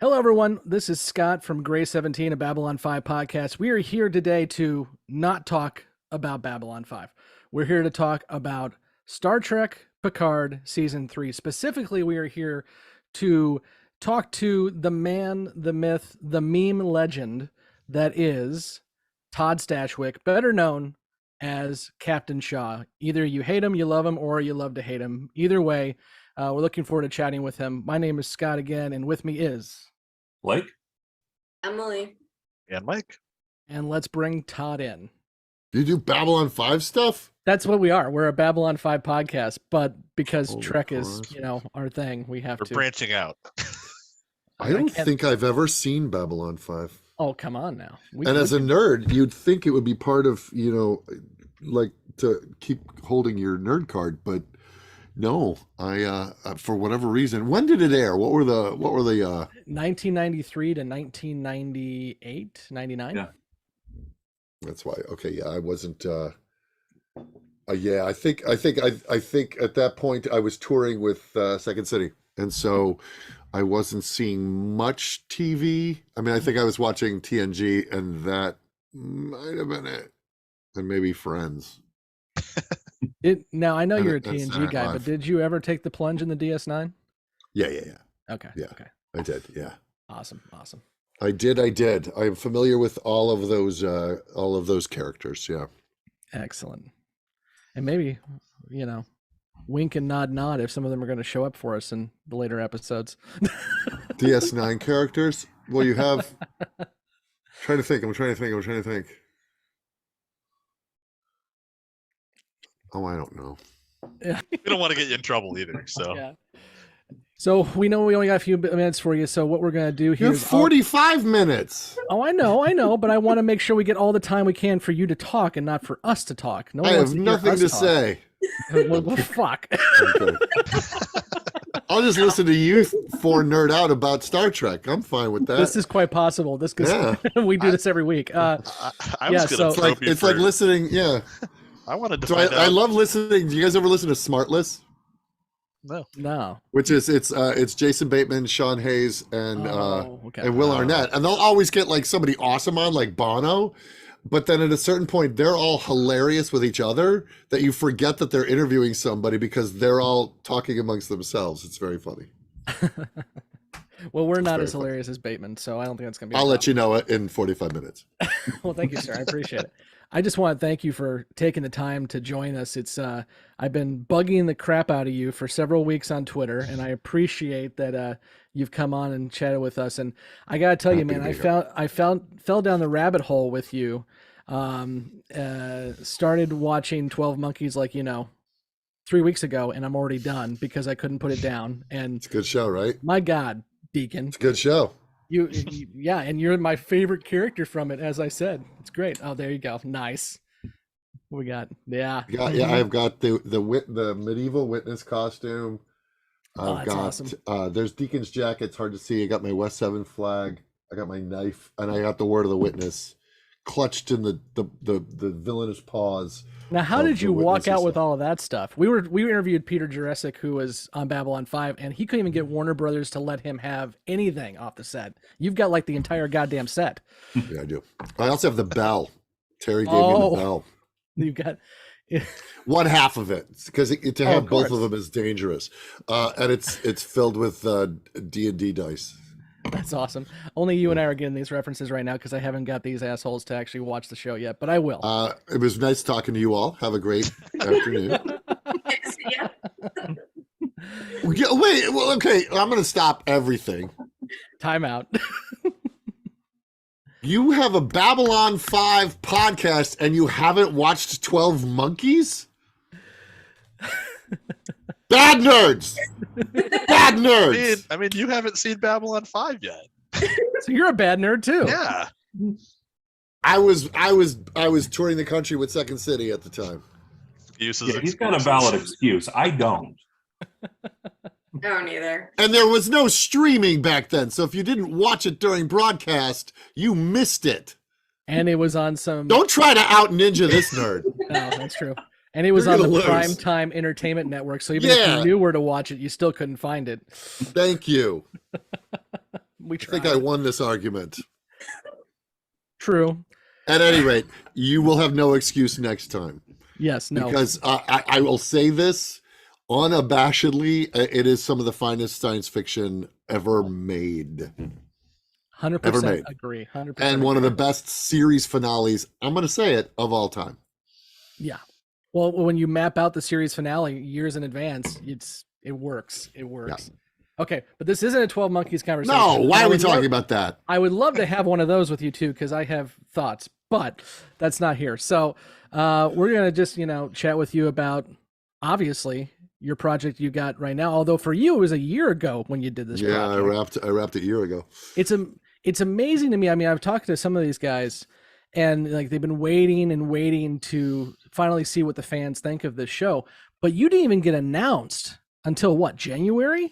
Hello, everyone. This is Scott from Gray 17, a Babylon 5 podcast. We are here today to not talk about Babylon 5. We're here to talk about Star Trek Picard Season 3. Specifically, we are here to talk to the man, the myth, the meme legend that is Todd Stashwick, better known as Captain Shaw. Either you hate him, you love him, or you love to hate him. Either way, we're looking forward to chatting with him. My name is Scott again, and with me is... Blake? Emily. And Mike. And let's bring Todd in. Do you do Babylon 5 stuff? That's what we are. We're a Babylon 5 podcast, but because Holy Trek is, Christ. our thing, we have We're to. branching out. I don't think I've ever seen Babylon 5. Oh, come on now. And as a nerd, you'd think it would be part of, like to keep holding your nerd card, but no, I for whatever reason. When did it air? What were the 1993 to 1998, 99? Yeah. That's why. Okay, yeah, I wasn't I think at that point I was touring with Second City. And so I wasn't seeing much TV. I mean, I think I was watching TNG, and that might have been it. And maybe Friends. Now, I know you're a That's TNG guy, but did you ever take the plunge in the DS9? Yeah. Okay. Yeah. Okay. I did, yeah. Awesome. I did. I am familiar with all of those characters, yeah. Excellent. And maybe, wink and nod if some of them are going to show up for us in the later episodes. DS9 characters? Well, you have... I'm trying to think. Oh, I don't know. Yeah. We don't want to get you in trouble either. So Yeah. So we know we only got a few minutes for you. So what we're going to do here You is have 45 minutes. Oh, I know, but I want to make sure we get all the time we can for you to talk and not for us to talk. No one I wants have to hear nothing us to talk. say. Well, fuck. Okay. I'll just listen to you four nerd out about Star Trek. I'm fine with that. This is quite possible. This Yeah. we do this every week. I Yeah, was so- going It's to like it's like listening. Yeah. I wanted to So find I out. love listening. Do you guys ever listen to Smartless? No. Which is it's Jason Bateman, Sean Hayes, and Okay. and Will Arnett, and they'll always get like somebody awesome on, like Bono. But then at a certain point, they're all hilarious with each other that you forget that they're interviewing somebody because they're all talking amongst themselves. It's very funny. Well, we're not very as hilarious as Bateman, so I don't think that's going to be. I'll let you know it in 45 minutes. Well, thank you, sir. I appreciate it. I just want to thank you for taking the time to join us. It's I've been bugging the crap out of you for several weeks on Twitter, and I appreciate that you've come on and chatted with us. And I gotta tell you, Happy man, to be fell down the rabbit hole with you. Started watching 12 Monkeys 3 weeks ago, and I'm already done because I couldn't put it down. And It's a good show, right? my God, Deacon, It's a good show. yeah, and you're my favorite character from it, as I said. It's great. Oh, there you go. Nice. What we got? Yeah. I've got the medieval witness costume. Oh, I've that's got awesome. there's Deacon's jacket. It's hard to see. I got my West 7 flag. I got my knife, and I got the word of the witness clutched in the villainous paws. Now, how of did the you walk witness out and with stuff. all of that stuff? We interviewed Peter Jurassic, who was on Babylon 5, and he couldn't even get Warner Brothers to let him have anything off the set. You've got like the entire goddamn set. Yeah, I do. I also have the bell. Terry gave me Oh. the bell. You've got One half of it, because to Oh, have of both course. of them is dangerous, and it's filled with D&D dice. That's awesome. Only you and I are getting these references right now because I haven't got these assholes to actually watch the show yet, but I will. It was nice talking to you all. Have a great afternoon. Yeah. Wait, well, okay, I'm going to stop everything. Time out. You have a Babylon 5 podcast and you haven't watched 12 Monkeys? Bad nerds. Bad nerds. I mean, you haven't seen Babylon 5 yet. So you're a bad nerd too. Yeah. I was touring the country with Second City at the time. Excuses, Yeah, he's got a excuses. valid excuse. I don't. I don't either. And there was no streaming back then, so if you didn't watch it during broadcast, you missed it. And it was on some. Don't try to out ninja this nerd. No, that's true. And it was You're on the gonna lose. Primetime Entertainment Network. So even if Yeah. you knew where to watch it, you still couldn't find it. Thank you. We I think tried. I won this argument. True. At any rate, you will have no excuse next time. Yes. No. Because I will say this unabashedly, it is some of the finest science fiction ever made. 100% agree. 100%. And one of the best series finales, I'm going to say it, of all time. Yeah. Well, when you map out the series finale years in advance, it works. It works. Yeah. Okay, but this isn't a 12 Monkeys conversation. No, why are we talking about that? I would love to have one of those with you too, because I have thoughts, but that's not here. So we're gonna just chat with you about obviously your project you got right now. Although for you it was a year ago when you did this. Yeah, project. I wrapped it a year ago. It's amazing to me. I mean, I've talked to some of these guys, and like they've been waiting and waiting to finally see what the fans think of this show. But you didn't even get announced until what, January?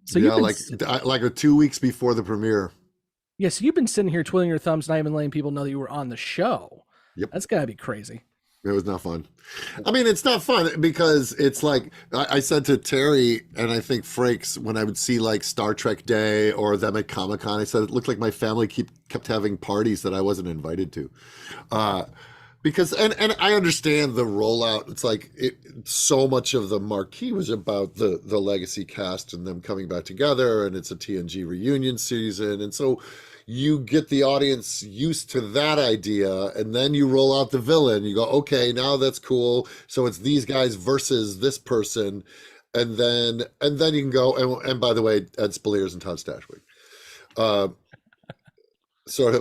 So yeah, like 2 weeks before the premiere. Yeah, so you've been sitting here twiddling your thumbs, not even letting people know that you were on the show. Yep. That's gotta be crazy. It was not fun. I mean, it's not fun because it's like I said to Terry and I think Frakes when I would see like Star Trek Day or them at Comic-Con, I said it looked like my family kept having parties that I wasn't invited to. Because and I understand the rollout. It's like so much of the marquee was about the legacy cast and them coming back together, and it's a TNG reunion season, and so you get the audience used to that idea, and then you roll out the villain. You go, okay, now that's cool. So it's these guys versus this person, and then you can go and by the way, Ed Spaliers and Todd Stashwick. Sort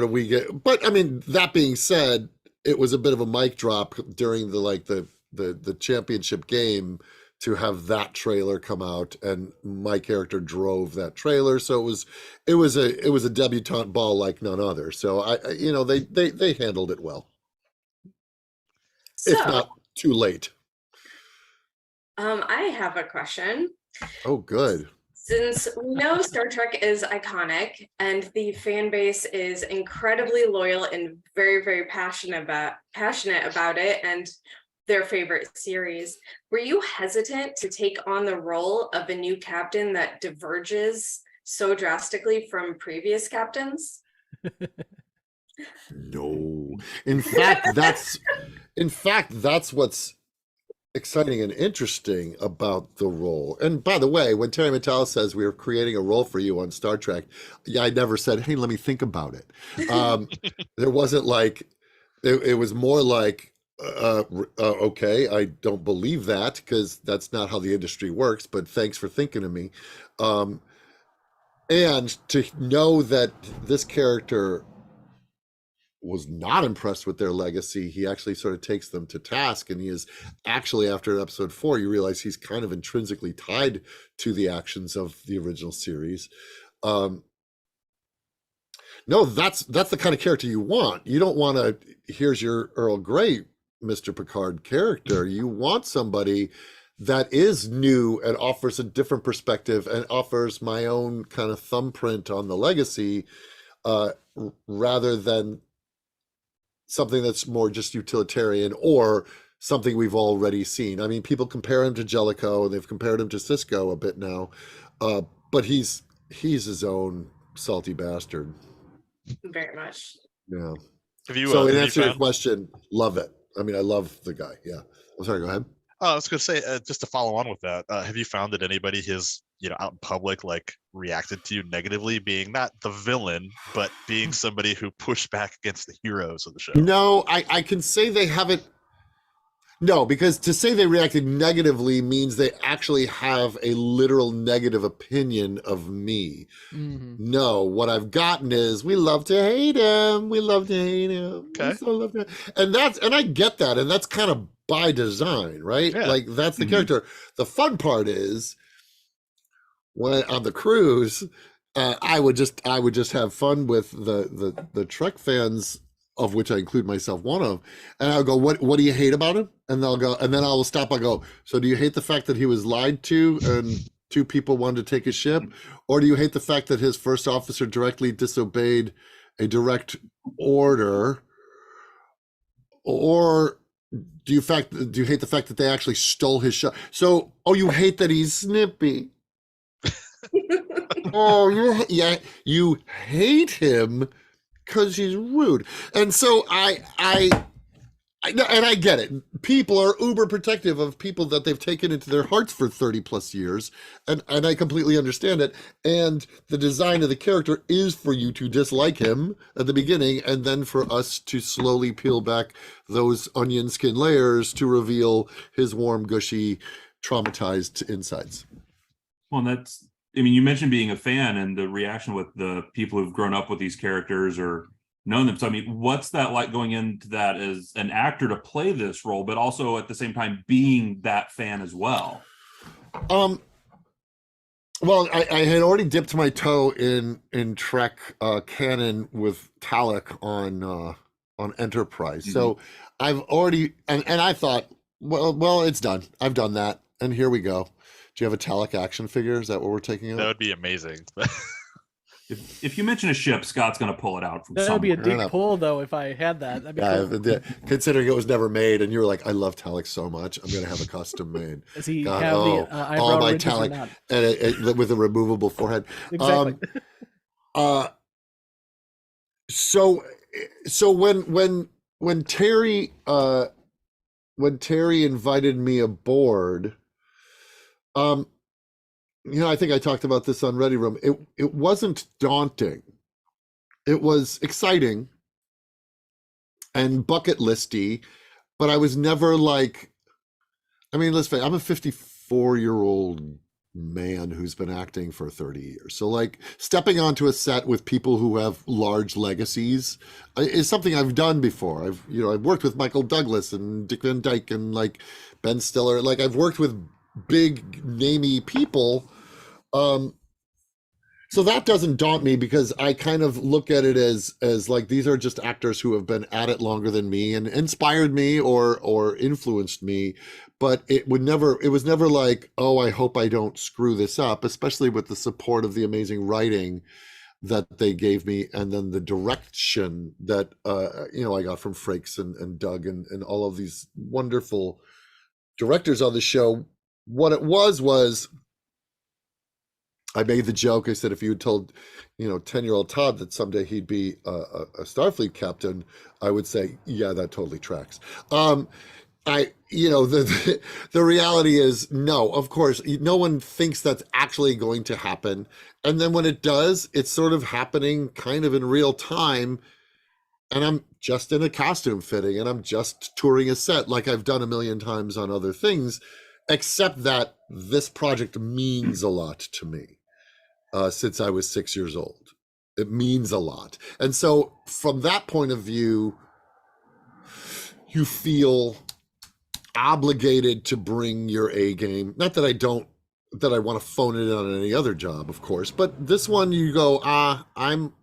of we get, but I mean that being said. It was a bit of a mic drop during the championship game to have that trailer come out, and my character drove that trailer. So it was a debutante ball like none other. So they handled it well, if not too late. I have a question. Oh, good. Since we know Star Trek is iconic and the fan base is incredibly loyal and very, very passionate about it and their favorite series, were you hesitant to take on the role of a new captain that diverges so drastically from previous captains? No. In fact, that's what's exciting and interesting about the role. And by the way, when Terry Mattel says we were creating a role for you on Star Trek, I never said, hey, let me think about it. There wasn't like, it was more like, okay, I don't believe that because that's not how the industry works, but thanks for thinking of me. And to know that this character was not impressed with their legacy, he actually sort of takes them to task, and he is actually, after episode 4, you realize he's kind of intrinsically tied to the actions of the original series. No, that's the kind of character you want. You don't want to, here's your Earl Grey, Mr. Picard character. You want somebody that is new and offers a different perspective and offers my own kind of thumbprint on the legacy, rather than something that's more just utilitarian or something we've already seen. I mean, people compare him to Jellicoe, and they've compared him to Sisko a bit now, but he's his own salty bastard. Very much. Yeah. So in answer to your question, love it. I mean, I love the guy. Yeah. I'm sorry, go ahead. I was going to say, just to follow on with that, have you found that anybody has, out in public, like reacted to you negatively, being not the villain, but being somebody who pushed back against the heroes of the show? No, I can say they haven't. No, because to say they reacted negatively means they actually have a literal negative opinion of me. Mm-hmm. No, what I've gotten is we love to hate him. We love to hate him. Okay. We so love to... And I get that, and that's kind of by design, right? Yeah. Like that's the character. The fun part is when on the cruise, I would just have fun with the Trek fans, of which I include myself one of, and I'll go, what do you hate about him? And they'll go, and then I will stop. I go, so do you hate the fact that he was lied to and 2 people wanted to take his ship, or do you hate the fact that his first officer directly disobeyed a direct order, or do you hate the fact that they actually stole his ship? So, you hate that he's snippy. Oh, you hate him because he's rude. And so and I get it. People are uber protective of people that they've taken into their hearts for 30 plus years. And I completely understand it. And the design of the character is for you to dislike him at the beginning, and then for us to slowly peel back those onion skin layers to reveal his warm, gushy, traumatized insides. Well, you mentioned being a fan and the reaction with the people who've grown up with these characters or known them. So, what's that like going into that as an actor to play this role, but also at the same time being that fan as well? Well, I had already dipped my toe in Trek canon with Talek on Enterprise. So I've already and I thought, well, it's done. I've done that, and here we go. Do you have a Talek action figure? Is that what we're taking out? That would be amazing. If you mention a ship, Scott's going to pull it out from That somewhere. would be a deep pull, though, if I had that. That'd be cool. Considering it was never made, and you were like, I love Talek so much, I'm going to have a custom made. Does he God, have the eyebrow all my ridges or Talek not? and with a removable forehead. Exactly. So when Terry invited me aboard, I think I talked about this on Ready Room. It wasn't daunting. It was exciting and bucket listy, but I was never like, let's face it, I'm a 54-year-old man who's been acting for 30 years. So like stepping onto a set with people who have large legacies is something I've done before. I've worked with Michael Douglas and Dick Van Dyke and like Ben Stiller. Like I've worked with big namey people. So that doesn't daunt me because I kind of look at it as like these are just actors who have been at it longer than me and inspired me or influenced me. But it was never like, oh, I hope I don't screw this up, especially with the support of the amazing writing that they gave me and then the direction that I got from Frakes and Doug and all of these wonderful directors on the show. What it was I made the joke. I said, if you had told, 10-year-old Todd that someday he'd be a Starfleet captain, I would say, yeah, that totally tracks. The reality is, no, of course, no one thinks that's actually going to happen. And then when it does, it's sort of happening kind of in real time. And I'm just in a costume fitting and I'm just touring a set like I've done a million times on other things, except that this project means a lot to me. Since I was 6 years old. It means a lot. And so from that point of view, you feel obligated to bring your A game. Not that I want to phone it in on any other job, of course, but this one you go, I'm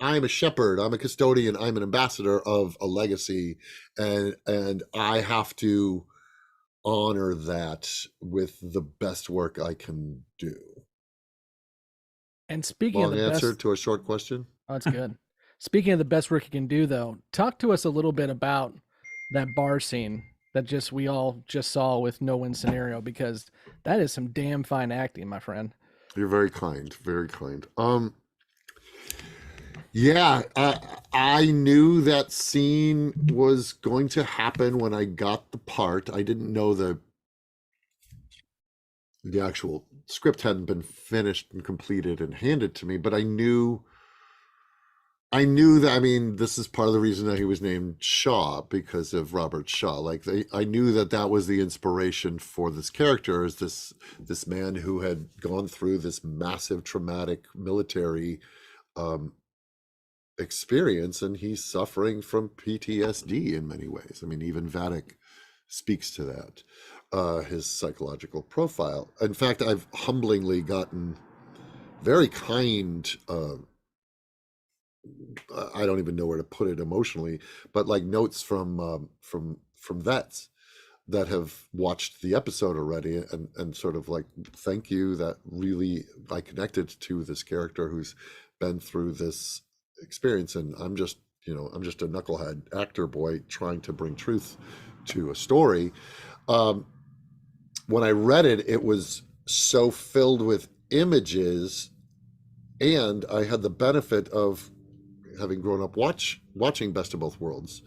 a shepherd, I'm a custodian, I'm an ambassador of a legacy, and I have to honor that with the best work I can do. And speaking Long of the answer best, to a short question. oh, that's good. Speaking of the best work you can do, though, talk to us a little bit about that bar scene that we all just saw with No Win Scenario, because that is some damn fine acting, my friend. You're very kind, very kind. Yeah, I knew that scene was going to happen when I got the part. I didn't know the actual script hadn't been finished and completed and handed to me, but I knew that, this is part of the reason that he was named Shaw, because of Robert Shaw. Like I knew that was the inspiration for this character, is this man who had gone through this massive traumatic military experience, and he's suffering from PTSD in many ways. Even Vatic speaks to that. His psychological profile. In fact, I've humblingly gotten very kind, I don't even know where to put it emotionally, but like notes from vets that have watched the episode already and sort of like, thank you, that really I connected to this character who's been through this experience, and I'm just a knucklehead actor boy trying to bring truth to a story. When I read it, it was so filled with images and I had the benefit of having grown up watching Best of Both Worlds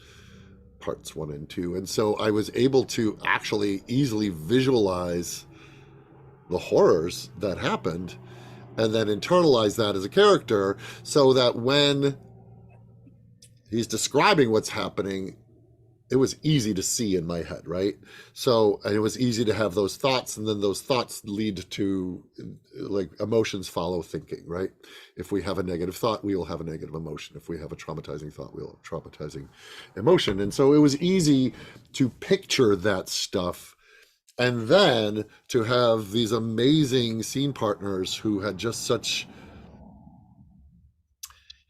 parts 1 and 2, and so I was able to actually easily visualize the horrors that happened and then internalize that as a character, so that when he's describing what's happening, it was easy to see in my head, right? So, and it was easy to have those thoughts, and then those thoughts lead to, like, emotions follow thinking, right? If we have a negative thought, we will have a negative emotion. If we have a traumatizing thought, we'll have traumatizing emotion. And so it was easy to picture that stuff, and then to have these amazing scene partners who had just such,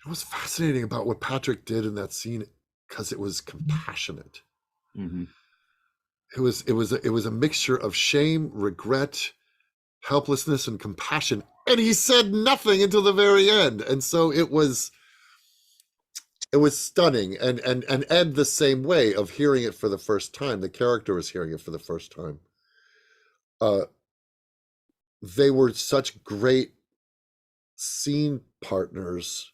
it was fascinating about what Patrick did in that scene, because it was compassionate. Mm-hmm. It was a mixture of shame, regret, helplessness, and compassion, and he said nothing until the very end. And so it was stunning. And Ed, the same way, of hearing it for the first time. The character was hearing it for the first time. They were such great scene partners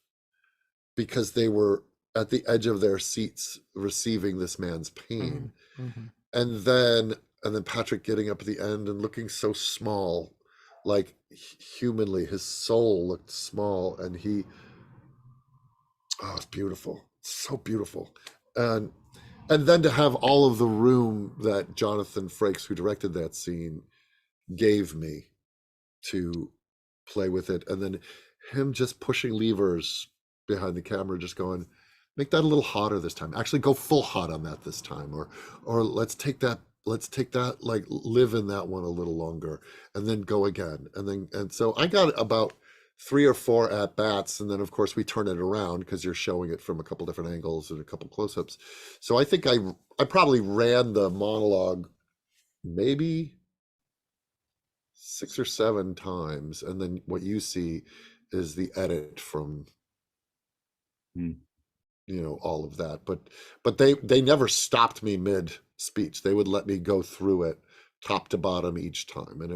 because they were at the edge of their seats receiving this man's pain. Mm-hmm. And then Patrick getting up at the end and looking so small, like humanly, his soul looked small, and it's beautiful, so beautiful. And then to have all of the room that Jonathan Frakes, who directed that scene, gave me to play with it, and then him just pushing levers behind the camera, just going, make that a little hotter this time, actually go full hot on that this time, or let's take that, like, live in that one a little longer, and then go again. And so I got about 3 or 4 at bats, and then of course we turn it around because you're showing it from a couple different angles and a couple close-ups. So I think I probably ran the monologue maybe 6 or 7 times, and then what you see is the edit from all of that. But they never stopped me mid speech. They would let me go through it top to bottom each time, and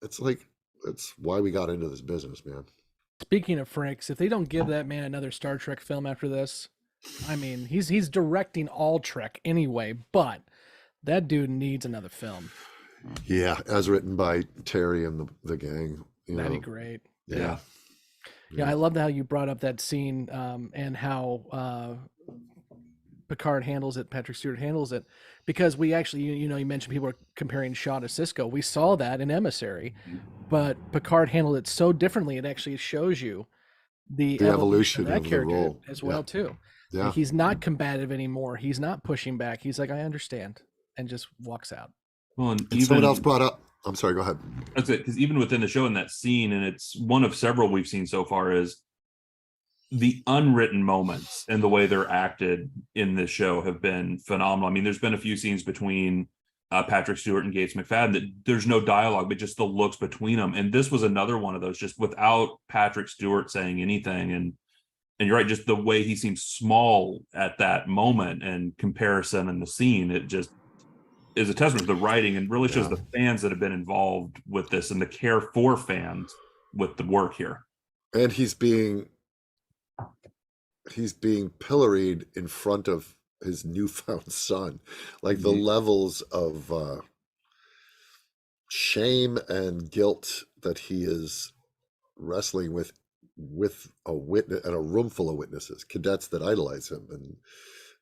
it's why we got into this business, man. Speaking of Frakes, if they don't give that man another Star Trek film after this, I mean, he's directing all Trek anyway, but that dude needs another film. Yeah, as written by Terry and the gang. That'd be great. Yeah. Yeah, I love how you brought up that scene and how Picard handles it, Patrick Stewart handles it, because we actually, you mentioned people are comparing Shaw to Sisko. We saw that in Emissary, but Picard handled it so differently. It actually shows you the evolution of that character as well, too. Yeah. He's not combative anymore. He's not pushing back. He's like, I understand, and just walks out. Well, and someone else brought up, I'm sorry, go ahead. That's it, because even within the show, in that scene, and it's one of several we've seen so far, is the unwritten moments and the way they're acted in this show have been phenomenal. I mean, there's been a few scenes between Patrick Stewart and Gates McFadden that there's no dialogue, but just the looks between them. And this was another one of those, just without Patrick Stewart saying anything. And you're right, just the way he seems small at that moment and comparison in the scene, it just is a testament to the writing, and really shows the fans that have been involved with this and the care for fans with the work here. And he's being pilloried in front of his newfound son, like the levels of shame and guilt that he is wrestling with a witness and a room full of witnesses, cadets that idolize him,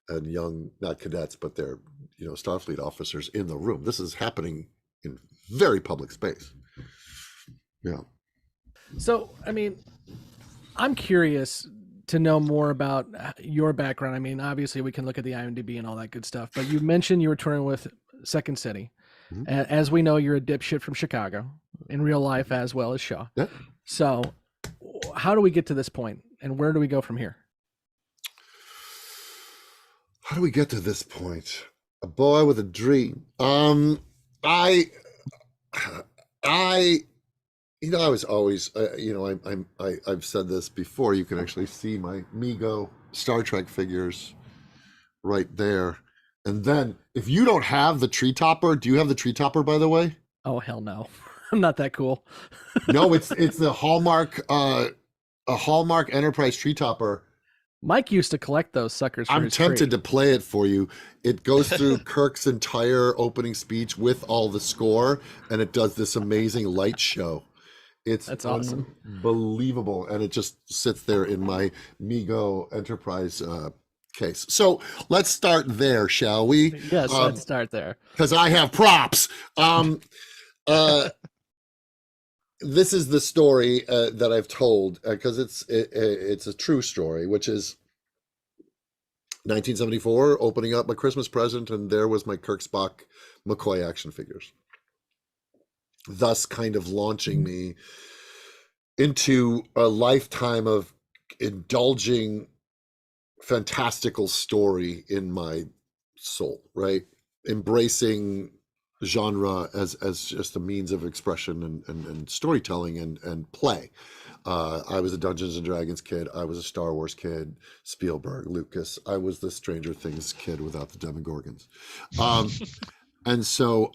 and young, not cadets, but they're Starfleet officers in the room. This is happening in very public space. Yeah. So, I mean, I'm curious to know more about your background. I mean, obviously we can look at the IMDb and all that good stuff, but you mentioned you were touring with Second City. Mm-hmm. As we know, you're a dipshit from Chicago in real life as well as Shaw. Yeah. So how do we get to this point, and where do we go from here? How do we get to this point? A boy with a dream. I was always, I've said this before. You can actually see my Mego Star Trek figures right there. And then, if you don't have the tree topper, do you have the tree topper, by the way? Oh, hell no. I'm not that cool. No, it's the Hallmark, a Hallmark Enterprise tree topper. Mike used to collect those suckers for I'm his tempted tree. to play it for you. It goes through Kirk's entire opening speech with all the score, and it does this amazing light show. It's That's awesome. unbelievable, and it just sits there in my Mego Enterprise case. So let's start there, shall we? Yes, let's start there. Because I have props. This is the story that I've told because it's a true story, which is 1974, opening up my Christmas present, and there was my Kirk Spock McCoy action figures, thus kind of launching me into a lifetime of indulging fantastical story in my soul, right? Embracing genre as just a means of expression and storytelling and play. I was a Dungeons and Dragons kid. I was a Star Wars kid. Spielberg, Lucas. I was the Stranger Things kid without the Demogorgons. And so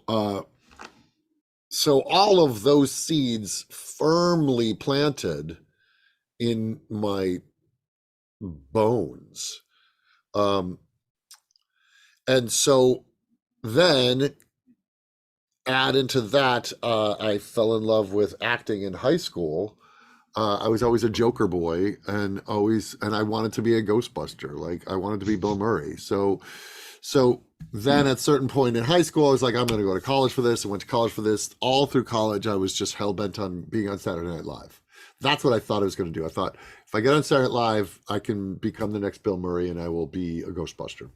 all of those seeds firmly planted in my bones. And so then add into that, I fell in love with acting in high school. I was always a Joker boy and I wanted to be a Ghostbuster. Like I wanted to be Bill Murray. So then at a certain point in high school, I was like, I'm going to go to college for this. I went to college for this. All through college, I was just hell-bent on being on Saturday Night Live. That's what I thought I was going to do. I thought if I get on Saturday Night Live, I can become the next Bill Murray and I will be a Ghostbuster,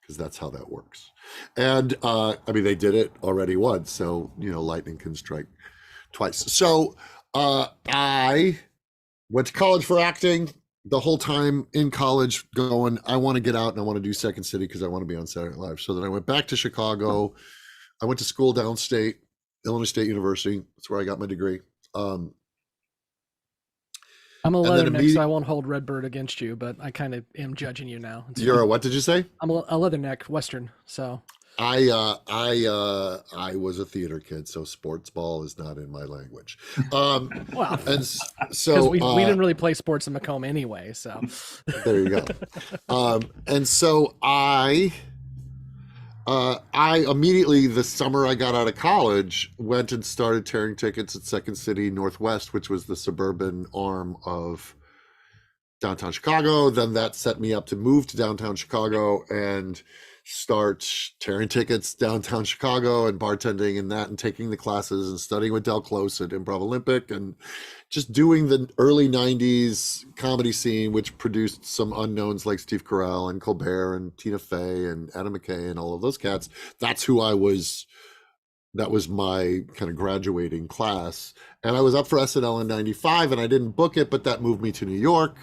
because that's how that works. And I mean, they did it already once, so lightning can strike twice. So I went to college for acting. The whole time in college going, I want to get out and I want to do Second City because I want to be on Saturday Night Live. So then I went back to Chicago. I went to school downstate, Illinois State University. That's where I got my degree. I'm a leatherneck, so I won't hold Redbird against you, but I kind of am judging you now. You're a what did you say? I'm a leatherneck Western, so. I was a theater kid, so sports ball is not in my language. Well, and so we didn't really play sports in Macomb anyway, so there you go. And so I immediately, the summer I got out of college, went and started tearing tickets at Second City Northwest, which was the suburban arm of downtown Chicago. Then that set me up to move to downtown Chicago and start tearing tickets downtown Chicago and bartending and that and taking the classes and studying with Del Close at Improv Olympic and just doing the early 90s comedy scene, which produced some unknowns like Steve Carell and Colbert and Tina Fey and Adam McKay and all of those cats. That's who I was. That was my kind of graduating class. And I was up for SNL in 95 and I didn't book it, but that moved me to New York,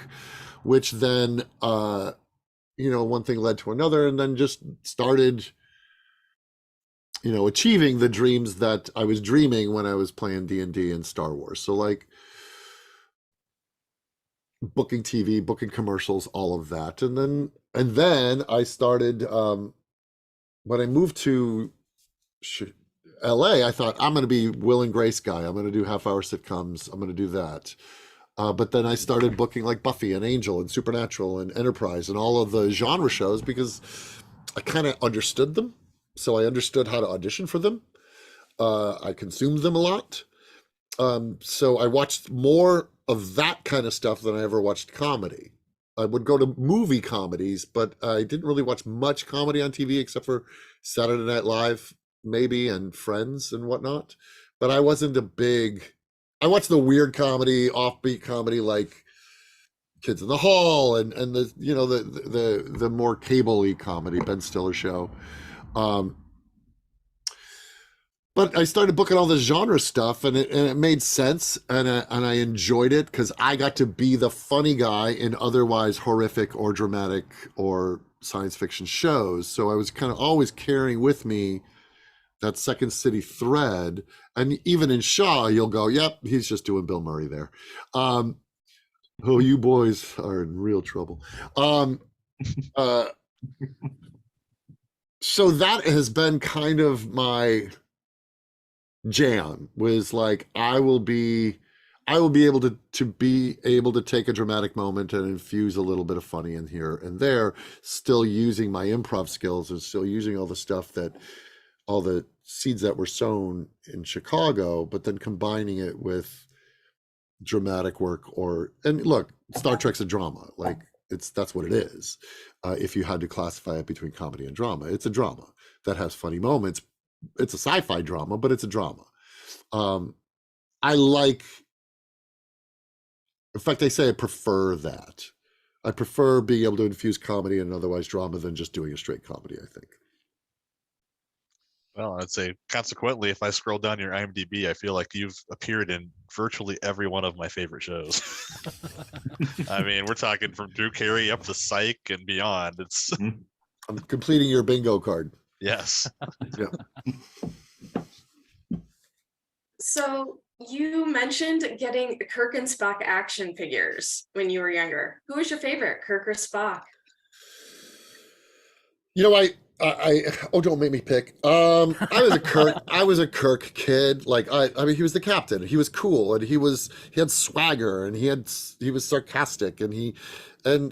which then one thing led to another, and then just started, achieving the dreams that I was dreaming when I was playing D&D and Star Wars. So like booking TV, booking commercials, all of that. And then I started, when I moved to LA, I thought I'm going to be Will and Grace guy. I'm going to do half-hour sitcoms. I'm going to do that. But then I started booking like Buffy and Angel and Supernatural and Enterprise and all of the genre shows because I kind of understood them. So I understood how to audition for them. I consumed them a lot. So I watched more of that kind of stuff than I ever watched comedy. I would go to movie comedies, but I didn't really watch much comedy on TV except for Saturday Night Live, maybe, and Friends and whatnot. But I wasn't I watched the weird comedy, offbeat comedy like Kids in the Hall and the more cable-y comedy, Ben Stiller show. But I started booking all this genre stuff and it made sense and I enjoyed it because I got to be the funny guy in otherwise horrific or dramatic or science fiction shows. So I was kind of always carrying with me that Second City thread. And even in Shaw, you'll go, yep, he's just doing Bill Murray there. Oh, you boys are in real trouble. So that has been kind of my Jan was like, I will be able to be able to take a dramatic moment and infuse a little bit of funny in here and there, still using my improv skills and still using all the seeds that were sown in Chicago, but then combining it with dramatic work. And look, Star Trek's a drama. Like, that's what it is. If you had to classify it between comedy and drama, it's a drama that has funny moments. It's a sci-fi drama, but it's a drama. In fact, I say I prefer that. I prefer being able to infuse comedy and otherwise drama than just doing a straight comedy, I think. Well, I'd say consequently, if I scroll down your IMDb, I feel like you've appeared in virtually every one of my favorite shows. I mean, we're talking from Drew Carey up to Psych and beyond. It's I'm completing your bingo card. Yes. Yeah. So you mentioned getting Kirk and Spock action figures when you were younger. Who was your favorite, Kirk or Spock? You know, don't make me pick. I was a Kirk kid. Like, I mean, he was the captain. He was cool, and he had swagger, and he was sarcastic, and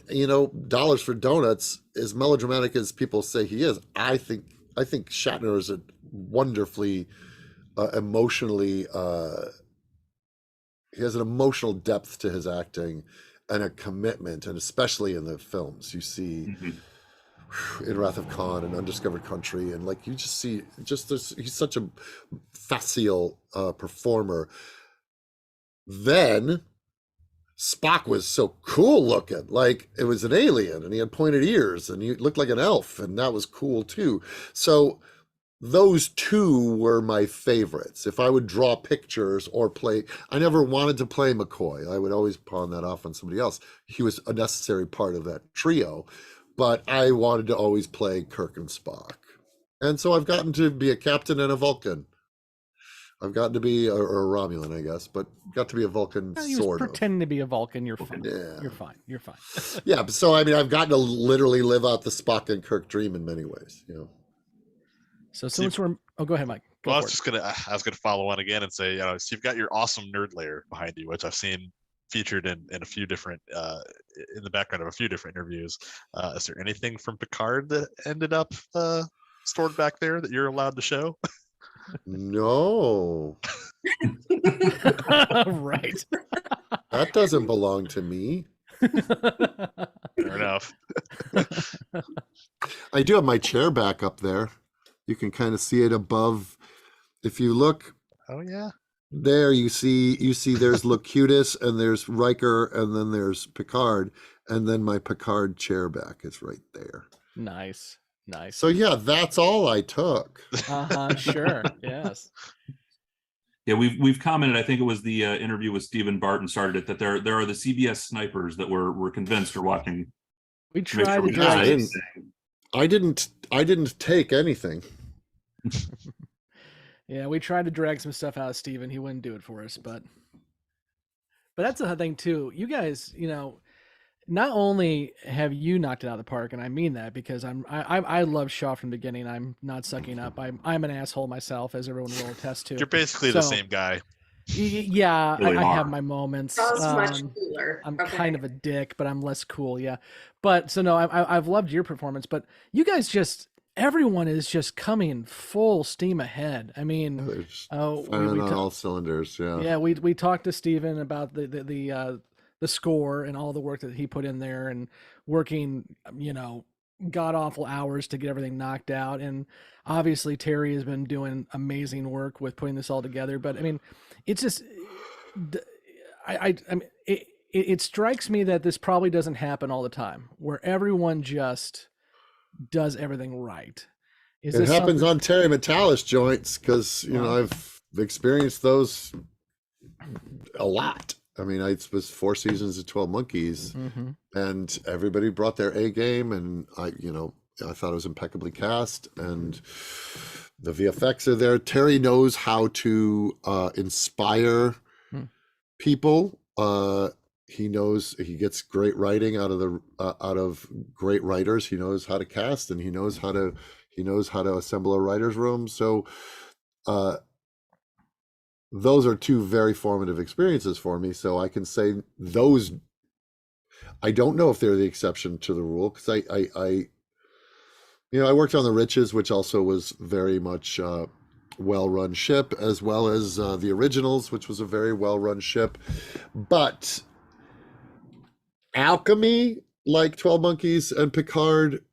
you know, dollars for donuts, as melodramatic as people say he is. I think Shatner is a wonderfully emotionally. He has an emotional depth to his acting and a commitment, and especially in the films you see. In Wrath of Khan and Undiscovered Country, and like, you just see he's such a facile performer. Then Spock was so cool looking, like it was an alien, and he had pointed ears, and he looked like an elf, and that was cool too. So those two were my favorites. If I would draw pictures or play, I never wanted to play McCoy. I would always pawn that off on somebody else. He was a necessary part of that trio. But I wanted to always play Kirk and Spock. And so I've gotten to be a captain and a Vulcan. I've gotten to be, or a Romulan, I guess, but got to be a Vulcan, sort of. Pretending to be a Vulcan, you're fine. Yeah. You're fine. Yeah, so I mean, I've gotten to literally live out the Spock and Kirk dream in many ways, you know. So since we're, go ahead, Mike. I was gonna follow on again and say, you know, so you've got your awesome nerd layer behind you, which I've seen featured in a few different in the background of a few different interviews. Is there anything from Picard that ended up stored back there that you're allowed to show? No. Right. That doesn't belong to me. Fair enough. I do have my chair back up there. You can kind of see it above. If you look. Oh yeah. There you see there's Locutus, and there's Riker, and then there's Picard, and then my Picard chair back is right there. Nice. So yeah, that's all I took. Sure. Yes. Yeah, we've commented. I think it was the interview with Stephen Barton started it, that there are the CBS snipers that we're convinced are watching. We tried to do. I didn't take anything. Yeah, we tried to drag some stuff out of Steven. He wouldn't do it for us, but that's the thing too. You guys, you know, not only have you knocked it out of the park, and I mean that because I love Shaw from the beginning. I'm not sucking up. I'm an asshole myself, as everyone will attest to. You're basically the same guy. Yeah, really I have my moments. Much cooler. I'm kind of a dick, but I'm less cool. Yeah, but so no, I've loved your performance, but you guys just. Everyone is just coming full steam ahead. I mean, firing on all cylinders. Yeah. Yeah, we talked to Steven about the score and all the work that he put in there, and working, you know, god awful hours to get everything knocked out. And obviously Terry has been doing amazing work with putting this all together. But I mean, it's just, I mean, it strikes me that this probably doesn't happen all the time, where everyone just does everything right. It happens on Terry Metalis joints because, you know, I've experienced those a lot. I mean, it was 4 seasons of 12 Monkeys, and everybody brought their A game, and I thought it was impeccably cast, and the VFX are there. Terry knows how to inspire people. He knows he gets great writing out of great writers. He knows how to cast, and he knows how to assemble a writer's room. So those are two very formative experiences for me. So I can say those. I don't know if they're the exception to the rule, because I worked on The Riches, which also was very much well-run ship, as well as The Originals, which was a very well-run ship. But Alchemy, like 12 Monkeys and Picard,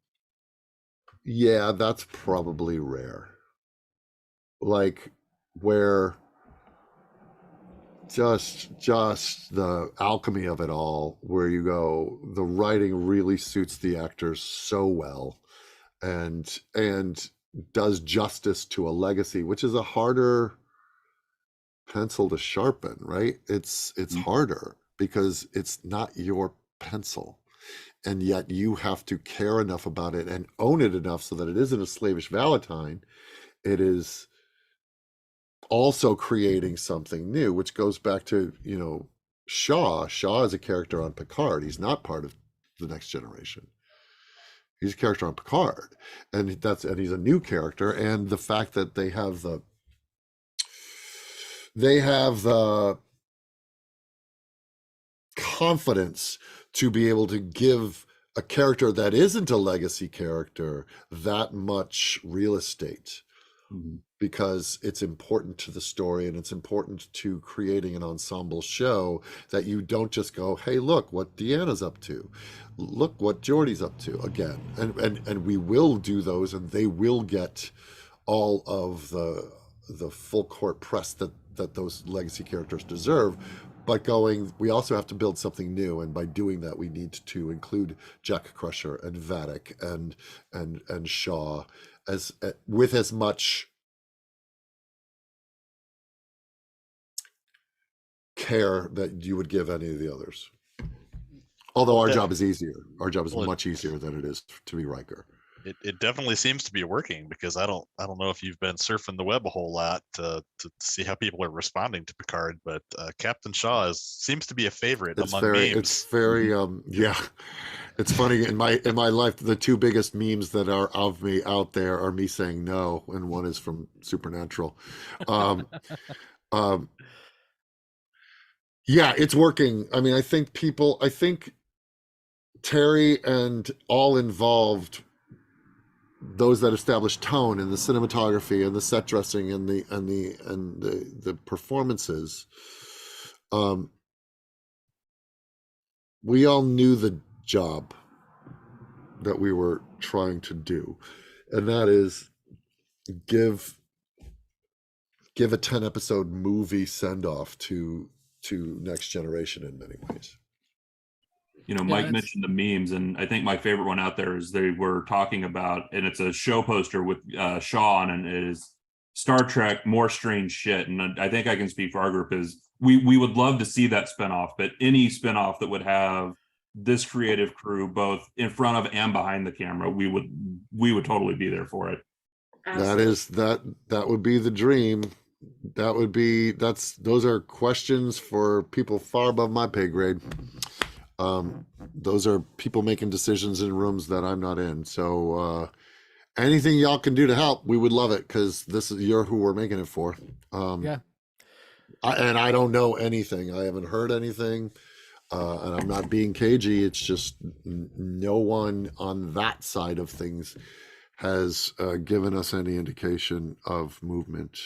yeah, that's probably rare. Like, where just the alchemy of it all, where you go, the writing really suits the actors so well, and does justice to a legacy, which is a harder pencil to sharpen, right? It's harder because it's not your pencil, and yet you have to care enough about it and own it enough so that it isn't a slavish Valentine. It is also creating something new, which goes back to, Shaw. Shaw is a character on Picard. He's not part of the Next Generation. He's a character on Picard, and he's a new character. And the fact that they have the confidence to be able to give a character that isn't a legacy character that much real estate, because it's important to the story, and it's important to creating an ensemble show, that you don't just go, hey, look what Deanna's up to, look what Geordie's up to again. And we will do those, and they will get all of the full court press that those legacy characters deserve. But we also have to build something new, and by doing that, we need to include Jack Crusher and Vadic and Shaw with as much care that you would give any of the others. Although our job is easier. Our job is much easier than it is to be Riker. It definitely seems to be working, because I don't know if you've been surfing the web a whole lot to see how people are responding to Picard, but Captain Shaw seems to be a favorite among memes. It's very yeah. It's funny, in my life, the two biggest memes that are of me out there are me saying no, and one is from Supernatural. Yeah, it's working. I mean, I think Terry and all involved, those that establish tone and the cinematography and the set dressing and the performances, we all knew the job that we were trying to do, and that is give a 10-episode movie send-off to Next Generation in many ways. Mike mentioned the memes, and I think my favorite one out there is they were talking about, and it's a show poster with Shaw on, and it is Star Trek, More Strange Shit. And I think I can speak for our group, is we would love to see that spinoff, but any spinoff that would have this creative crew both in front of and behind the camera, we would totally be there for it. Absolutely. That would be the dream. Those are questions for people far above my pay grade. Those are people making decisions in rooms that I'm not in. So anything y'all can do to help, we would love it, because you're who we're making it for. Yeah. I don't know anything. I haven't heard anything, and I'm not being cagey. It's just no one on that side of things has given us any indication of movement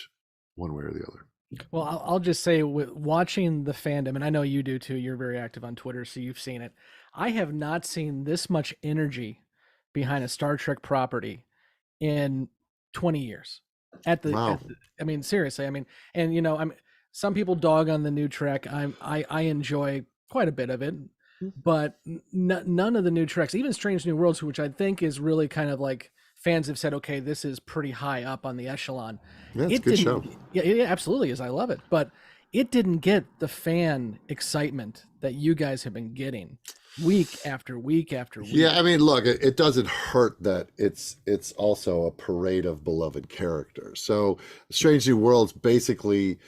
one way or the other. Well, I'll just say, watching the fandom, and I know you do too, you're very active on Twitter, so you've seen it. I have not seen this much energy behind a Star Trek property in 20 years. Wow. I mean, seriously, I mean, and some people dog on the new Trek. I enjoy quite a bit of it, but none of the new Treks, even Strange New Worlds, which I think is really kind of like, fans have said, okay, this is pretty high up on the echelon. Yeah, it's a good show. Yeah, it absolutely is. I love it. But it didn't get the fan excitement that you guys have been getting week after week after week. Yeah, I mean, look, it doesn't hurt that it's also a parade of beloved characters. So Strange New Worlds basically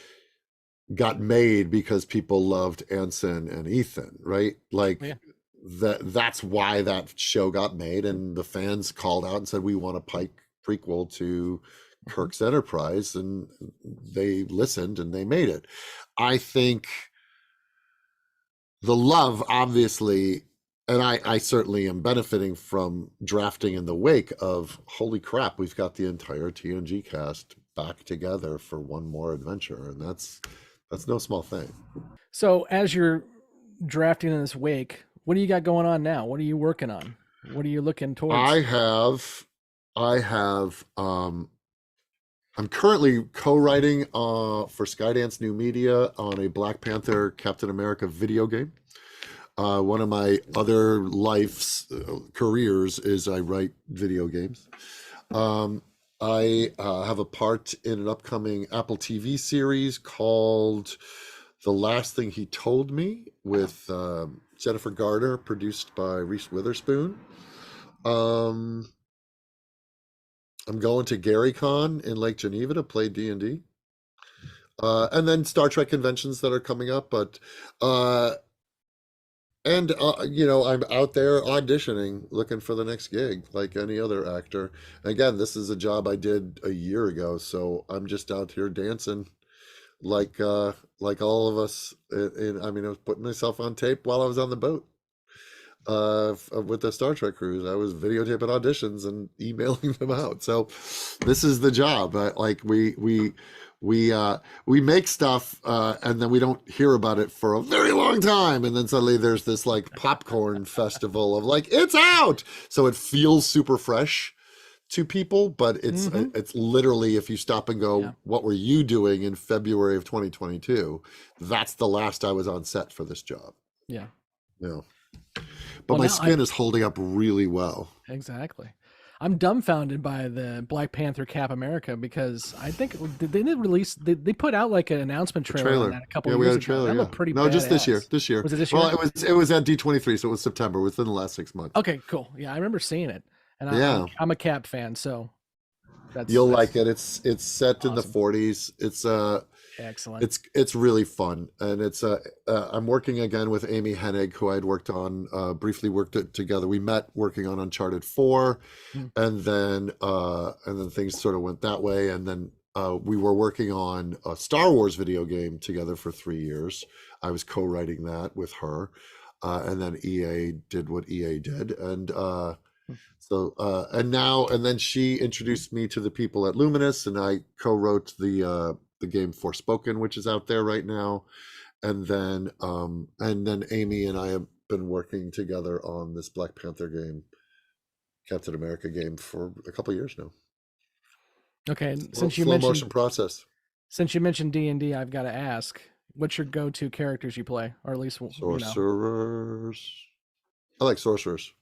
got made because people loved Anson and Ethan, right? Like, Yeah. That's why that show got made, and the fans called out and said, we want a Pike prequel to Kirk's enterprise, and they listened and they made it. I think the love, obviously, and I certainly am benefiting from drafting in the wake of, holy crap, we've got the entire TNG cast back together for one more adventure, and that's no small thing. So as you're drafting in this wake, what do you got going on now? What are you working on? What are you looking towards? I'm currently co-writing for Skydance New Media on a Black Panther Captain America video game. One of my other life's careers is I write video games. I have a part in an upcoming Apple TV series called The Last Thing He Told Me with Jennifer Garner, produced by Reese Witherspoon. I'm going to GaryCon in Lake Geneva to play D&D. And then Star Trek conventions that are coming up, but I'm out there auditioning, looking for the next gig like any other actor. Again, this is a job I did a year ago, so I'm just out here dancing like all of us. I was putting myself on tape while I was on the boat with the Star Trek cruise. I was videotaping auditions and emailing them out. So this is the job. We make stuff and then we don't hear about it for a very long time, and then suddenly there's this like popcorn festival of like, it's out, so it feels super fresh to people, but it's literally, if you stop and go, what were you doing in February of 2022? That's the last I was on set for this job. Yeah. But my skin is holding up really well. Exactly. I'm dumbfounded by the Black Panther Cap America, because I think they put out like an announcement trailer on that a couple of years ago. That looked pretty badass. Just this year. Was it this year? Well, it was at D23, so it was September, within the last 6 months. Okay, cool. Yeah, I remember seeing it. And I'm a Cap fan, so you'll like it. It's set awesome. In the 40s. It's excellent. It's really fun, and it's I'm working again with Amy Hennig, who I'd worked on briefly worked it together. We met working on Uncharted 4, and then things sort of went that way, and then we were working on a Star Wars video game together for 3 years. I was co-writing that with her, and then EA did what EA did, and and then she introduced me to the people at Luminous, and I co-wrote the game Forspoken, which is out there right now, and then Amy and I have been working together on this Black Panther game, Captain America game, for a couple of years now. Okay, since you mentioned motion process, since you mentioned D&D, I've got to ask, what's your go-to characters you play, or at least sorcerers? I like sorcerers.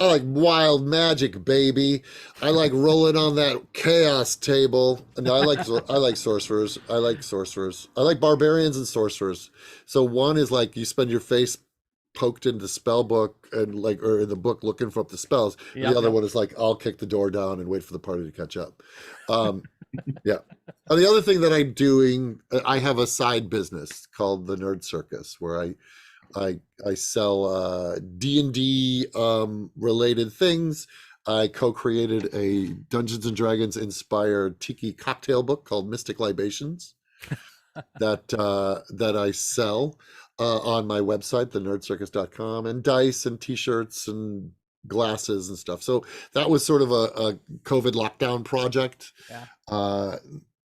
I like wild magic, baby. I like rolling on that chaos table. No, I like sorcerers. I like barbarians and sorcerers. So one is like you spend your face poked into the spell book or in the book looking for up the spells. The other one is like, I'll kick the door down and wait for the party to catch up. Yeah. And the other thing that I'm doing, I have a side business called the Nerd Circus, where I sell D&D related things. I co-created a Dungeons and Dragons inspired tiki cocktail book called Mystic Libations that I sell on my website, thenerdcircus.com, and dice and t-shirts and glasses and stuff. So that was sort of a COVID lockdown project.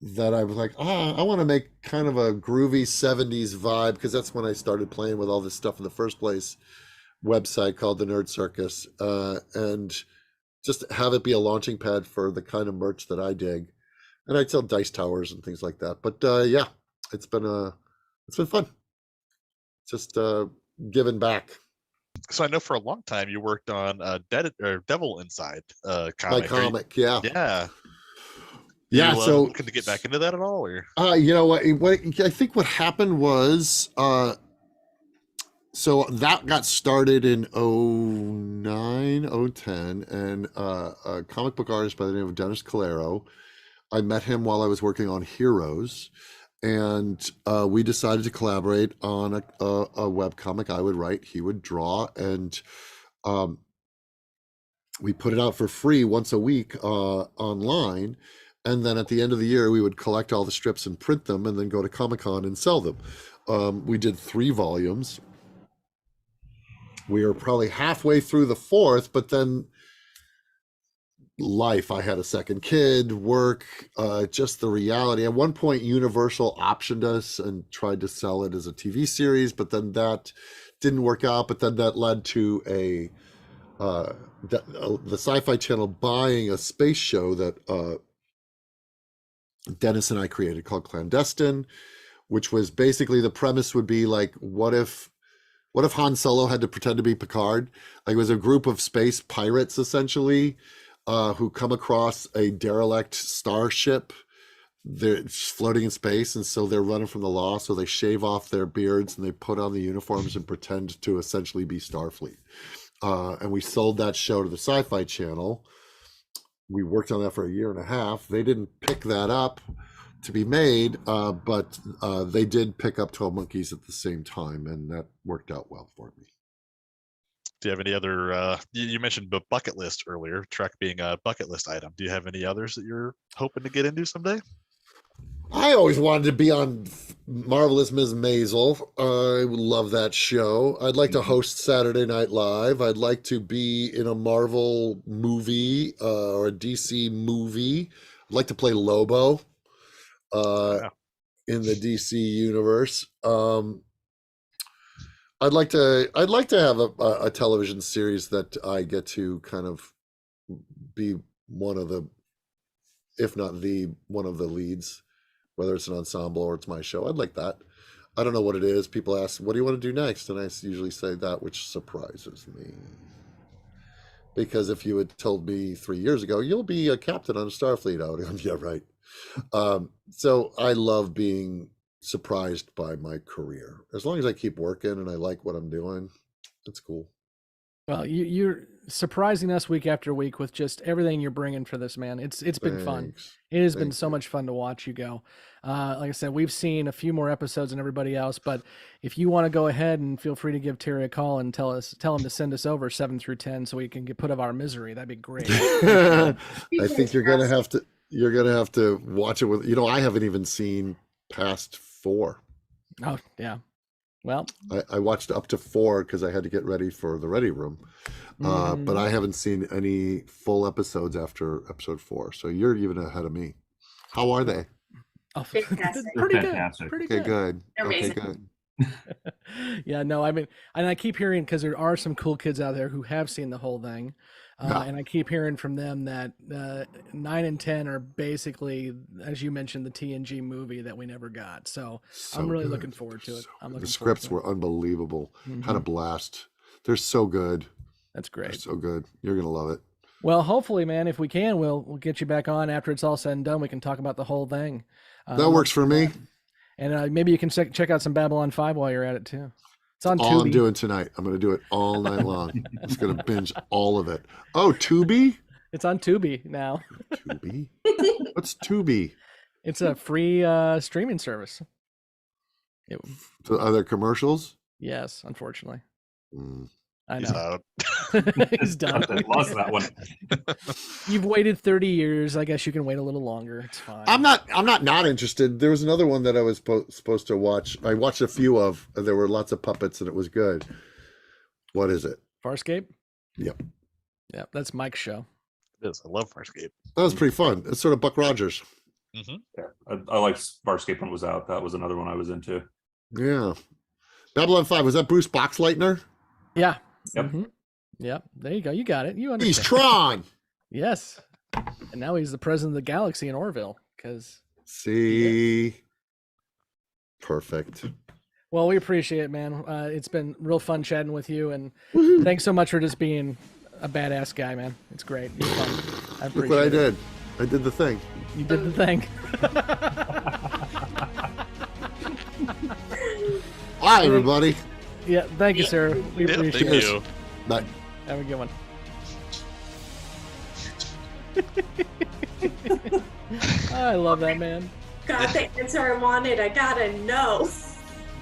That I was like, I want to make kind of a groovy 70s vibe, because that's when I started playing with all this stuff in the first place. Website called the Nerd Circus, and just have it be a launching pad for the kind of merch that I dig. And I sell dice towers and things like that. But it's been fun. Just giving back. So I know for a long time you worked on Devil Inside comic. My comic, yeah. Yeah, so looking to get back into that at all, or you know what I think what happened was so that got started in 2009, 2010, and a comic book artist by the name of Dennis Calero. I met him while I was working on Heroes, and we decided to collaborate on a web comic. I would write, he would draw, and we put it out for free once a week online. And then at the end of the year, we would collect all the strips and print them and then go to Comic-Con and sell them. We did 3 volumes. We were probably halfway through the 4th, but then life, I had a second kid, work, just the reality. At one point, Universal optioned us and tried to sell it as a TV series, but then that didn't work out. But then that led to the Sci-Fi Channel buying a space show that Dennis and I created called Clandestine, which was basically the premise would be like, what if Han Solo had to pretend to be Picard? Like, it was a group of space pirates essentially who come across a derelict starship. They're floating in space, and so they're running from the law. So they shave off their beards and they put on the uniforms and pretend to essentially be Starfleet. And we sold that show to the Sci-Fi Channel. We worked on that for a year and a half. They didn't pick that up to be made, but they did pick up 12 Monkeys at the same time, and that worked out well for me. Do you have any other, you mentioned bucket list earlier, Trek being a bucket list item. Do you have any others that you're hoping to get into someday? I always wanted to be on Marvelous Ms. Maisel. I would love that show. I'd like to host Saturday Night Live. I'd like to be in a Marvel movie or a DC movie. I'd like to play Lobo in the DC universe. I'd like to have a television series that I get to kind of be one of the, if not one of the leads, whether it's an ensemble or it's my show. I'd like that. I don't know what it is. People ask, what do you want to do next? And I usually say that which surprises me. Because if you had told me 3 years ago, you'll be a captain on a Starfleet, I would have gone, yeah, right. So I love being surprised by my career. As long as I keep working and I like what I'm doing, it's cool. Well, you're surprising us week after week with just everything you're bringing for this, man. It's been fun. It has been so much fun to watch you go. Like I said, we've seen a few more episodes than everybody else, but if you want to go ahead and feel free to give Terry a call and tell him to send us over 7 through 10 so we can get put of our misery. That'd be great. I think you're gonna have to watch it with. I haven't even seen past 4. Oh yeah. Well, I watched up to 4 because I had to get ready for the Ready Room, but I haven't seen any full episodes after episode 4. So you're even ahead of me. How are they? Oh, Fantastic. Pretty Fantastic. good. Okay, good. They're Okay, amazing. good. Yeah, no, I mean, and I keep hearing, because there are some cool kids out there who have seen the whole thing, and I keep hearing from them that 9 and 10 are basically, as you mentioned, the TNG movie that we never got. So I'm really good. looking forward to it. The scripts were unbelievable. Had a blast. They're so good. That's great. They're so good. You're gonna love it. Well, hopefully, man, if we can, we'll get you back on after it's all said and done. We can talk about the whole thing. That works for me. And maybe you can check out some Babylon 5 while you're at it too. It's on All Tubi. I'm doing tonight. I'm going to do it all night long. I'm just going to binge all of it. Oh, Tubi? It's on Tubi now. Tubi? What's Tubi? It's a free streaming service. Are there commercials? Yes, unfortunately. I He's know. out. He's done. Lost that one. You've waited 30 years. I guess you can wait a little longer. It's fine. I'm not interested. There was another one that I was supposed to watch. I watched a few of. And there were lots of puppets, and it was good. What is it? Farscape? Yep. Yeah, that's Mike's show. It is. I love Farscape. That was pretty fun. It's sort of Buck Rogers. Mm-hmm. Yeah, I liked Farscape when it was out. That was another one I was into. Yeah. Babylon 5. Was that Bruce Boxleitner? Yeah. Yep. Mm-hmm. Yep. There you go. You got it. You understand. He's Tron. Yes. And now he's the president of the galaxy in Orville. Because. See. Perfect. Well, we appreciate it, man. It's been real fun chatting with you, and Woohoo. thanks so much for just being a badass guy, man. It's great. You're fun. I appreciate Look what I it. did. I did the thing. You did the thing. Hi, everybody. Yeah, thank you, sir. We Yeah, appreciate thank it. you. Bye. Have a good one. I love that, man. Got the answer I wanted. I gotta know.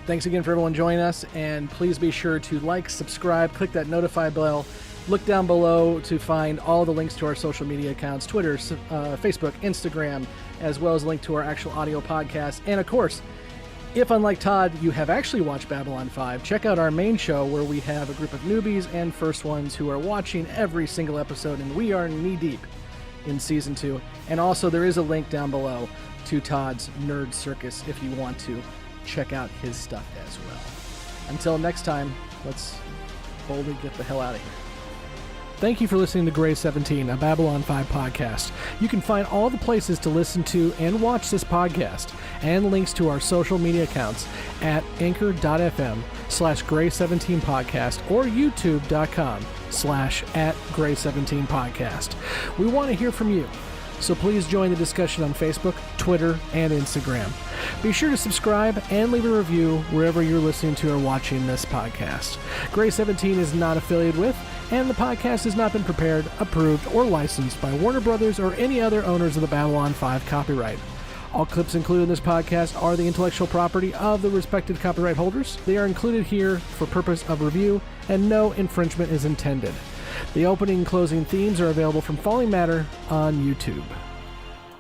Thanks again for everyone joining us, and please be sure to like, subscribe, click that notify bell, Look down below to find all the links to our social media accounts, Twitter, Facebook, Instagram, as well as a link to our actual audio podcast. And of course, if unlike Todd, you have actually watched Babylon 5, check out our main show where we have a group of newbies and first ones who are watching every single episode, and we are knee-deep in Season 2. And also, there is a link down below to Todd's Nerd Circus if you want to check out his stuff as well. Until next time, let's boldly get the hell out of here. Thank you for listening to Grey 17, a Babylon 5 podcast. You can find all the places to listen to and watch this podcast and links to our social media accounts at anchor.fm/Grey17podcast or youtube.com/@Grey17podcast. We want to hear from you, so please join the discussion on Facebook, Twitter, and Instagram. Be sure to subscribe and leave a review wherever you're listening to or watching this podcast. Grey 17 is not affiliated with, and the podcast has not been prepared, approved, or licensed by Warner Brothers or any other owners of the Babylon 5 copyright. All clips included in this podcast are the intellectual property of the respected copyright holders. They are included here for purpose of review, and no infringement is intended. The opening and closing themes are available from Falling Matter on YouTube.